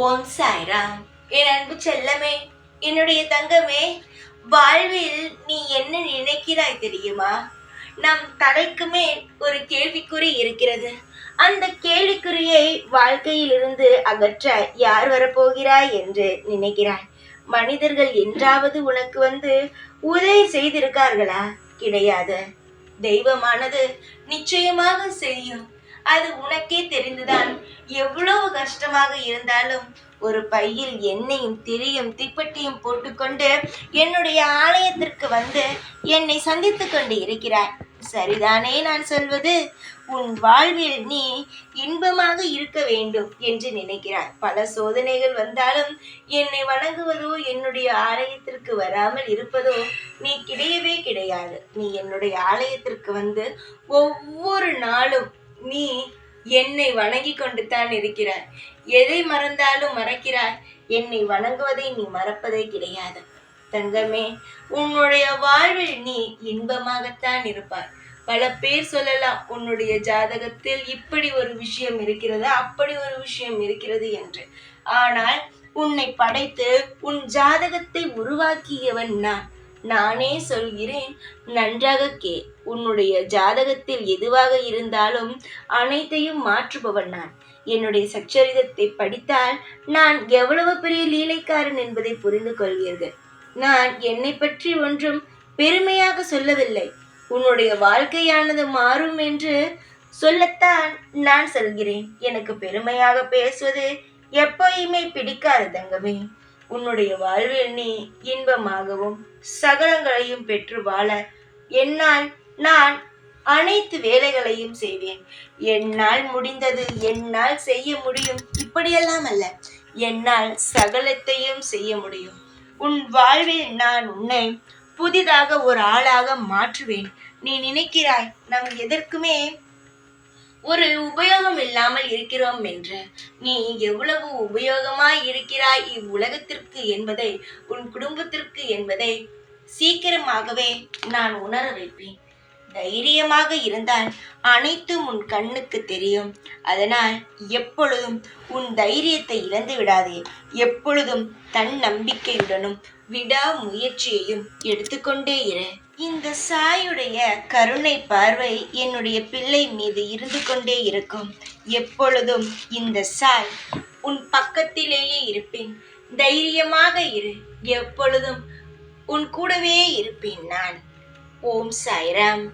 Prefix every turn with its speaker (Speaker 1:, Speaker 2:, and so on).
Speaker 1: ஓம் சாய்ராம். என் அன்பு செல்லமே, என்னுடைய தங்கமே, வாழ்வில் நீ என்ன நினைக்கிறாய் தெரியுமா? நம் தலைக்கு மேல் ஒரு கேள்விக்குறி இருக்கிறது. அந்த கேள்விக்குறியை வாழ்க்கையிலிருந்து அகற்ற யார் வரப்போகிறாய் என்று நினைக்கிறாய்? மனிதர்கள் என்றாவது உனக்கு உதவி செய்திருக்கார்களா? கிடையாது. தெய்வமானது நிச்சயமாக செய்யும். அது உனக்கே தெரிந்துதான். எவ்வளவு கஷ்டமாக இருந்தாலும் ஒரு பையில் எண்ணெயும் திரியும் தீப்பெட்டியும் போட்டுக்கொண்டு என்னுடைய ஆலயத்திற்கு என்னை சந்தித்து கொண்டு இருக்கிறாய். சரிதானே நான் சொல்வது? உன் வாழ்வில் நீ இன்பமாக இருக்க வேண்டும் என்று நினைக்கிறாய். பல சோதனைகள் வந்தாலும் என்னை வணங்குவதோ என்னுடைய ஆலயத்திற்கு வராமல் இருப்பதோ நீ கிடையவே கிடையாது. நீ என்னுடைய ஆலயத்திற்கு ஒவ்வொரு நாளும் நீ என்னை வணங்கி கொண்டு தான் இருக்கிறாய். எதை மறந்தாலும் மறக்கிறாய். என்னை வணங்குவதை நீ மறப்பதே கிடையாது. தங்கமே, உன்னுடைய வாழ்வில் நீ இன்பமாகத்தான் இருப்பாய். பல பேர் சொல்லலாம், உன்னுடைய ஜாதகத்தில் இப்படி ஒரு விஷயம் இருக்கிறது, அப்படி ஒரு விஷயம் இருக்கிறது என்று. ஆனால் உன்னை படைத்து உன் ஜாதகத்தை உருவாக்கியவன் நானே சொல்கிறேன், நன்றாக கே. உன்னுடைய ஜாதகத்தில் எதுவாக இருந்தாலும் அனைத்தையும் மாற்றுபவன் நான். என்னுடைய சச்சரிதத்தை படித்தால் நான் எவ்வளவு பெரிய லீலைக்காரன் என்பதை புரிந்து கொள்வீர்கள். நான் என்னை பற்றி ஒன்றும் பெருமையாக சொல்லவில்லை. உன்னுடைய வாழ்க்கையானது மாறும் என்று சொல்லத்தான் நான் சொல்கிறேன். எனக்கு பெருமையாக பேசுவது எப்பயுமே பிடிக்காது தங்கமே. உன்னுடைய வாழ்வில் நீ இன்பமாகவும் சகலங்களையும் பெற்று வாழ என்னால் நான் அனைத்து வேலைகளையும் செய்வேன். என்னால் முடிந்தது என்னால் செய்ய முடியும். இப்படியெல்லாம் அல்ல, என்னால் சகலத்தையும் செய்ய முடியும். உன் வாழ்வில் நான் உன்னை புதிதாக ஒரு ஆளாக மாற்றுவேன். நீ நினைக்கிறாய் நாம் எதற்குமே ஒரு உபயோகம் இல்லாமல் இருக்கிறோம் என்று. நீ எவ்வளவு உபயோகமாய் இருக்கிறாய் இவ்வுலகத்திற்கு என்பதை, உன் குடும்பத்திற்கு என்பதை சீக்கிரமாகவே நான் உணர வைப்பேன். தைரியமாக இருந்தால் அனைத்தும் உன் கண்ணுக்கு தெரியும். அதனால் எப்பொழுதும் உன் தைரியத்தை இழந்து விடாதே. எப்பொழுதும் தன் நம்பிக்கையுடனும் விடா முயற்சியையும் எடுத்துக்கொண்டே இரு. இந்த சாயுடைய கருணை பார்வை என்னுடைய பிள்ளை மீது இருந்து கொண்டே இருக்கும். எப்பொழுதும் இந்த சாய் உன் பக்கத்திலேயே இருப்பேன். தைரியமாக இரு. எப்பொழுதும் உன் கூடவே இருப்பேன் நான். ஓம் சாய்ராம்.